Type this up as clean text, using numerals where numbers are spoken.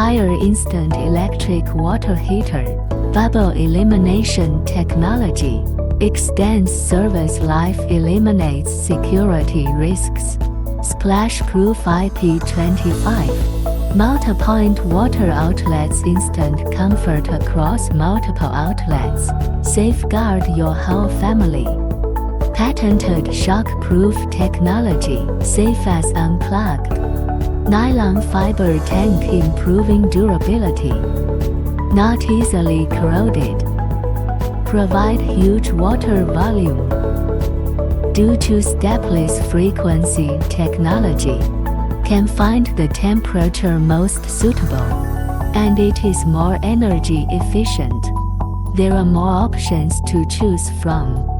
Haier Instant Electric Water Heater, Bubble Elimination Technology, extends service life, eliminates security risks. Splash-proof IP25, multi-point water outlets, instant comfort across multiple outlets, safeguard your whole family. Patented shock-proof technology, safe as unplugged. Nylon fiber tank, improving durability. Not easily corroded. Provide huge water volume. Due to Stepless Frequency Technology, can find the temperature most suitable, and it is more energy efficient. There are more options to choose from.